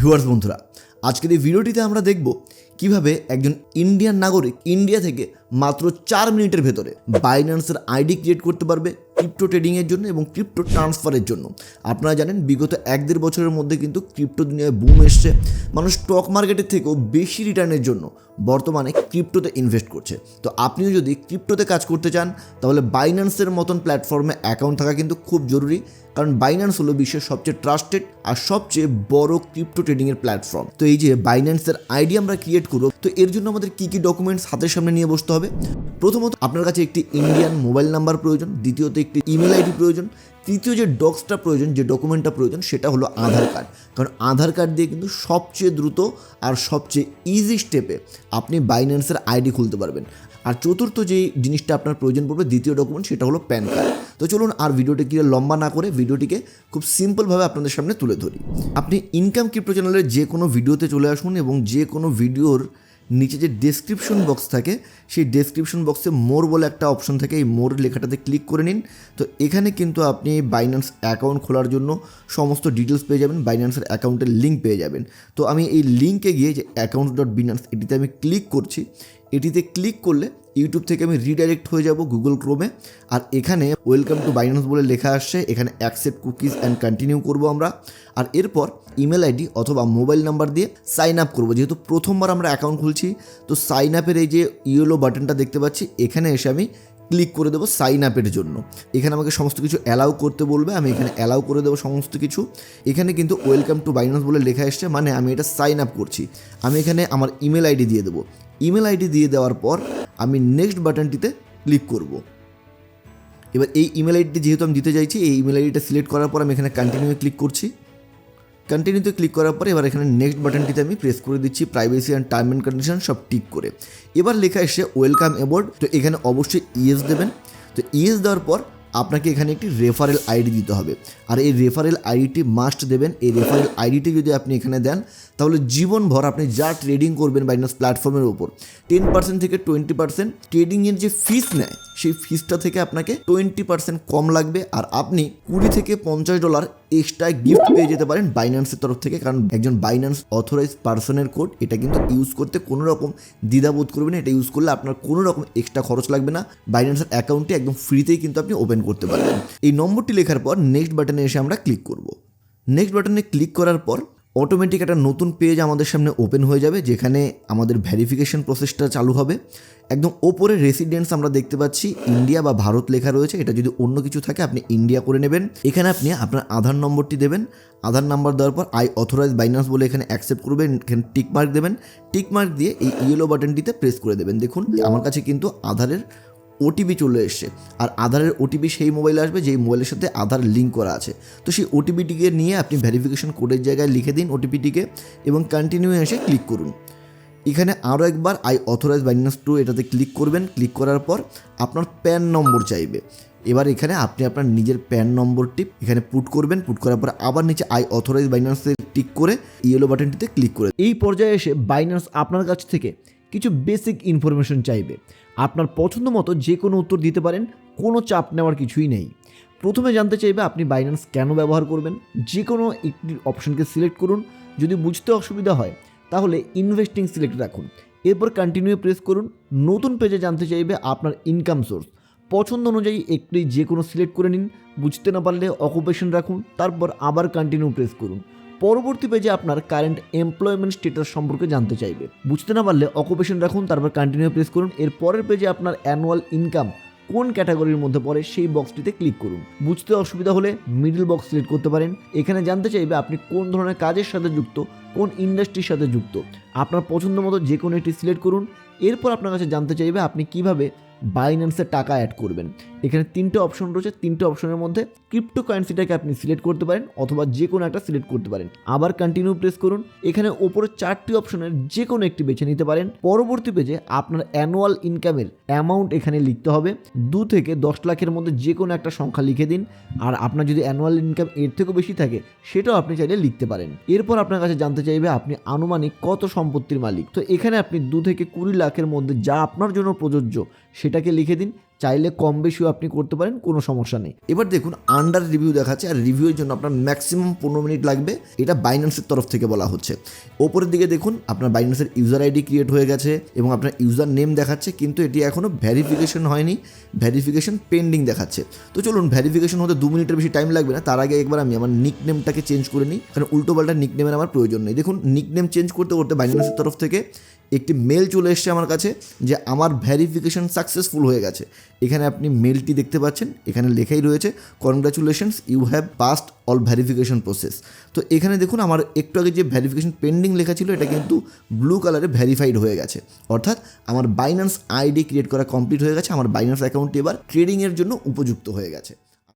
Viewers বন্ধুরা, আজকের এই ভিডিওটিতে আমরা দেখব কিভাবে একজন ইন্ডিয়ান নাগরিক ইন্ডিয়া থেকে মাত্র 4 মিনিটের ভেতরে বাইন্যান্সের আইডি ক্রিয়েট করতে পারবে ক্রিপ্টো ট্রেডিংয়ের জন্য এবং ক্রিপ্টো ট্রান্সফারের জন্য। আপনারা জানেন বিগত 1-1.5 বছরের মধ্যে কিন্তু ক্রিপ্টো দুনিয়ায় বুম এসছে। মানুষ স্টক মার্কেটের থেকেও বেশি রিটার্নের জন্য বর্তমানে ক্রিপ্টোতে ইনভেস্ট করছে। তো আপনিও যদি ক্রিপ্টোতে কাজ করতে চান তাহলে বাইন্যান্সের মতন প্ল্যাটফর্মে অ্যাকাউন্ট থাকা কিন্তু খুব জরুরি, কারণ বাইন্যান্স হলো বিশ্বের সবচেয়ে ট্রাস্টেড আর সবচেয়ে বড় ক্রিপ্টো ট্রেডিংয়ের প্ল্যাটফর্ম। তো এই যে বাইন্যান্সের আইডি আমরা ক্রিয়েট করব, তো এর জন্য আমাদের কী কী ডকুমেন্টস হাতের সামনে নিয়ে বসতে হবে। প্রথমত আপনার কাছে একটি ইন্ডিয়ান মোবাইল নাম্বার প্রয়োজন, দ্বিতীয়ত একটি ইমেল আইডি প্রয়োজন, তৃতীয় যে ডক্সটা প্রয়োজন, যে ডকুমেন্টটা প্রয়োজন সেটা হলো আধার কার্ড। কারণ আধার কার্ড দিয়ে কিন্তু সবচেয়ে দ্রুত আর সবচেয়ে ইজি স্টেপে আপনি বাইন্যান্সের আইডি খুলতে পারবেন। আর চতুর্থ যে জিনিসটা আপনার প্রয়োজন পড়বে, দ্বিতীয় ডকুমেন্ট, সেটা হলো প্যান কার্ড। তো চলুন আর ভিডিওটিকে লম্বা না করে ভিডিওটিকে খুব সিম্পলভাবে আপনাদের সামনে তুলে ধরি। আপনি ইনকাম ক্রিপ্টো চ্যানেলের যে কোনো ভিডিওতে চলে আসুন এবং যে কোনো ভিডিওর নিচে যে ডেসক্রিপশন বক্স থাকে সেই ডেসক্রিপশন বক্সে মোর বলে একটা অপশন থাকে, এই মোর লেখাটাতে ক্লিক করে নিন। তো এখানে কিন্তু আপনি বাইন্যান্স অ্যাকাউন্ট খোলার জন্য সমস্ত ডিটেলস পেয়ে যাবেন, বাইন্যান্সের অ্যাকাউন্টের লিঙ্ক পেয়ে যাবেন। তো আমি এই লিঙ্কে গিয়ে যে অ্যাকাউন্ট.binance এটিতে আমি ক্লিক করছি। এটিতে ক্লিক করলে ইউটিউব থেকে আমি রিডাইরেক্ট হয়ে যাব গুগল ক্রোমে। আর এখানে ওয়েলকাম টু বাইন্যান্স বলে লেখা আসছে, এখানে অ্যাকসেপ্ট কুকিজ অ্যান্ড কন্টিনিউ করবো আমরা। আর এরপর ইমেল আইডি অথবা মোবাইল নাম্বার দিয়ে সাইন আপ করবো। যেহেতু প্রথমবার আমরা অ্যাকাউন্ট খুলছি, তো সাইন আপের এই যে ইয়েলো বাটনটা দেখতে পাচ্ছি, এখানে এসে আমি ক্লিক করে দেবো সাইন আপের জন্য। এখানে আমাকে সমস্ত কিছু অ্যালাউ করতে বলবে, আমি এখানে অ্যালাউ করে দেবো সমস্ত কিছু। এখানে কিন্তু ওয়েলকাম টু বাইন্যান্স বলে লেখা এসছে, মানে আমি এটা সাইন আপ করছি। আমি এখানে আমার ইমেল আইডি দিয়ে দেবো। ইমেল আইডি দিয়ে দেওয়ার পর আমি নেক্সট বাটনটিতে ক্লিক করব। এবার এই ইমেল আইডিটি যেহেতু আমি দিতে চাইছি, এই ইমেল আইডিটা সিলেক্ট করার পর আমি এখানে কন্টিনিউয়ে ক্লিক করছি। কন্টিনিউতে ক্লিক করার পর এবার এখানে নেক্সট বাটনটিতে আমি প্রেস করে দিচ্ছি, privacy and term and condition সব টিক করে। এবার লেখা এসে ওয়েলকাম অ্যাবোর্ড, তো এখানে অবশ্যই ইয়েস দেবেন। তো ইয়েস দেওয়ার পর আপনাকে এখানে একটি রেফারেল আইডি দিতে হবে, আর এই রেফারেল আইডিটি মাস্ট দেবেন। এই রেফারেল আইডিটি যদি আপনি এখানে দেন তাহলে জীবনভর আপনি যা ট্রেডিং করবেন বাইন্যান্স প্ল্যাটফর্মের ওপর 10% থেকে 20% ট্রেডিংয়ের যে ফিস নেয় সেই ফিসটা থেকে আপনাকে 20% কম লাগবে। আর আপনি $20 থেকে $50 এক্সট্রা গিফট পেয়ে যেতে পারেন বাইন্যান্সের তরফ থেকে, কারণ একজন বাইন্যান্স অথরাইজ পার্সনের কোড, এটা কিন্তু ইউজ করতে কোনো রকম দ্বিধাবোধ করবে না। এটা ইউজ করলে আপনার কোনো রকম এক্সট্রা খরচ লাগবে না, বাইন্যান্সের অ্যাকাউন্টে একদম ফ্রিতেই কিন্তু আপনি ওপেন করতে পারবেন। এই নম্বরটি লেখার পর নেক্সট বাটনে এসে আমরা ক্লিক করব। নেক্সট বাটনে ক্লিক করার পর অটোমেটিক একটা নতুন পেজ আমাদের সামনে ওপেন হয়ে যাবে, যেখানে আমাদের ভেরিফিকেশন প্রসেসটা চালু হবে। একদম ওপরে রেসিডেন্স আমরা দেখতে পাচ্ছি ইন্ডিয়া বা ভারত লেখা রয়েছে, এটা যদি অন্য কিছু থাকে আপনি ইন্ডিয়া করে নেবেন। এখানে আপনি আপনার আধার নম্বরটি দেবেন। আধার নাম্বার দেওয়ার পর আই অথরাইজ বাইন্যান্স বলে এখানে অ্যাকসেপ্ট করবেন, এখানে টিক মার্ক দেবেন। টিক মার্ক দিয়ে এই ইয়েলো বাটনটিতে প্রেস করে দেবেন। দেখুন আমার কাছে কিন্তু আধারের ওটিপি চলে এসছে, আর আধারের ওটিপি সেই মোবাইলে আসবে যেই মোবাইলের সাথে আধার লিঙ্ক করা আছে। তো সেই ওটিপিটিকে নিয়ে আপনি ভেরিফিকেশন কোডের জায়গায় লিখে দিন ওটিপিটিকে এবং কন্টিনিউ এসে ক্লিক করুন। এখানে আরও একবার আই অথরাইজ বাইন্যান্স টু এটাতে ক্লিক করবেন। ক্লিক করার পর আপনার প্যান নম্বর চাইবে। এবার এখানে আপনি আপনার নিজের প্যান নম্বরটি এখানে পুট করবেন। পুট করার পর আবার নিচে আই অথরাইজ বাইন্যান্সে টিক করে ইয়েলো বাটনটিতে ক্লিক করে এই পর্যায়ে এসে বাইন্যান্স আপনার কাছ থেকে কিছু বেসিক ইনফরমেশন চাইবে। আপনার পছন্দ মতো যে কোনো উত্তর দিতে পারেন, কোনো চাপ নেওয়ার কিছুই নেই। প্রথমে জানতে চাইবে আপনি বাইন্যান্স কেন ব্যবহার করবেন। যে কোনো একটি অপশনকে সিলেক্ট করুন। যদি বুঝতে অসুবিধা হয় তাহলে ইনভেস্টিং সিলেক্ট রাখুন। এরপর কন্টিনিউ প্রেস করুন। নতুন পেজে জানতে চাইবে আপনার ইনকাম সোর্স। পছন্দ অনুযায়ী একটি যে কোনো সিলেক্ট করে নিন। বুঝতে না পারলে অকুপেশন রাখুন, তারপর আবার কন্টিনিউ প্রেস করুন। পরবর্তী পেজে আপনার কারেন্ট এমপ্লয়মেন্ট স্ট্যাটাস সম্পর্কে জানতে চাইবে। বুঝতে না পারলে অকুপেশন রাখুন, তারপর কন্টিনিউ প্রেস করুন। এর পরের পেজে আপনার অ্যানুয়াল ইনকাম কোন ক্যাটাগরির মধ্যে পড়ে সেই বক্সটিতে ক্লিক করুন। বুঝতে অসুবিধা হলে মিডল বক্স সিলেক্ট করতে পারেন। এখানে জানতে চাইবে আপনি কোন ধরনের কাজের সাথে যুক্ত, কোন ইন্ডাস্ট্রির সাথে যুক্ত। আপনার পছন্দ মতো যে কোনো একটি সিলেক্ট করুন। এরপর আপনার কাছে জানতে চাইবে আপনি কিভাবে বাইন্যান্সে টাকা অ্যাড করবেন। এখানে 3টে অপশন রয়েছে। 3টে অপশনের মধ্যে ক্রিপ্টো কারেন্সিটাকে আপনি সিলেক্ট করতে পারেন অথবা যে কোনো একটা সিলেক্ট করতে পারেন। আবার কন্টিনিউ প্রেস করুন। এখানে ওপরে 4টি অপশনের যে কোনো একটি বেছে নিতে পারেন। পরবর্তী পেজে আপনার অ্যানুয়াল ইনকামের অ্যামাউন্ট এখানে লিখতে হবে। 2 থেকে 10 লাখের মধ্যে যে কোনো একটা সংখ্যা লিখে দিন। আর আপনার যদি অ্যানুয়াল ইনকাম এর থেকেও বেশি থাকে সেটাও আপনি চাইলে লিখতে পারেন। এরপর আপনার কাছে জানতে চাইবে আপনি আনুমানিক কত সম্পত্তির মালিক। তো এখানে আপনি 2 থেকে 20 লাখের মধ্যে যা আপনার জন্য প্রযোজ্য সেটাকে লিখে দিন। চাইলে কম বেশিও আপনি করতে পারেন, কোনো সমস্যা নেই। এবার দেখুন আন্ডার রিভিউ দেখাচ্ছে, আর রিভিউয়ের জন্য আপনার ম্যাক্সিমাম 15 মিনিট লাগবে, এটা বাইন্যান্সের তরফ থেকে বলা হচ্ছে। ওপরের দিকে দেখুন আপনার বাইন্যান্সের ইউজার আইডি ক্রিয়েট হয়ে গেছে এবং আপনার ইউজার নেম দেখাচ্ছে, কিন্তু এটি এখনও ভেরিফিকেশন হয়নি, ভেরিফিকেশন পেন্ডিং দেখাচ্ছে। তো চলুন, ভেরিফিকেশন হতে 2 মিনিটের বেশি টাইম লাগবে না, তার আগে একবার আমি আমার নিক নেমটাকে চেঞ্জ করে নিই, কারণ উল্টোপাল্টা নিক নেমের আমার প্রয়োজন নেই। দেখুন নিক নেম চেঞ্জ করতে করতে বাইন্যান্সের তরফ থেকে একটি মেল চলে এসছে আমার কাছে যে আমার ভেরিফিকেশন সাকসেসফুল হয়ে গেছে। এখানে আপনি মেলটি দেখতে পাচ্ছেন, এখানে লেখাই রয়েছে congratulations you have passed all verification process. তো এখানে দেখুন আমার একটু আগে যে ভেরিফিকেশন পেন্ডিং লেখা ছিল এটা কিন্তু ব্লু কালারে ভেরিফাইড হয়ে গেছে, অর্থাৎ আমার বাইন্যান্স আইডি ক্রিয়েট করা কমপ্লিট হয়ে গেছে, আমার বাইন্যান্স অ্যাকাউন্টটি এবার ট্রেডিংয়ের জন্য উপযুক্ত হয়ে গেছে।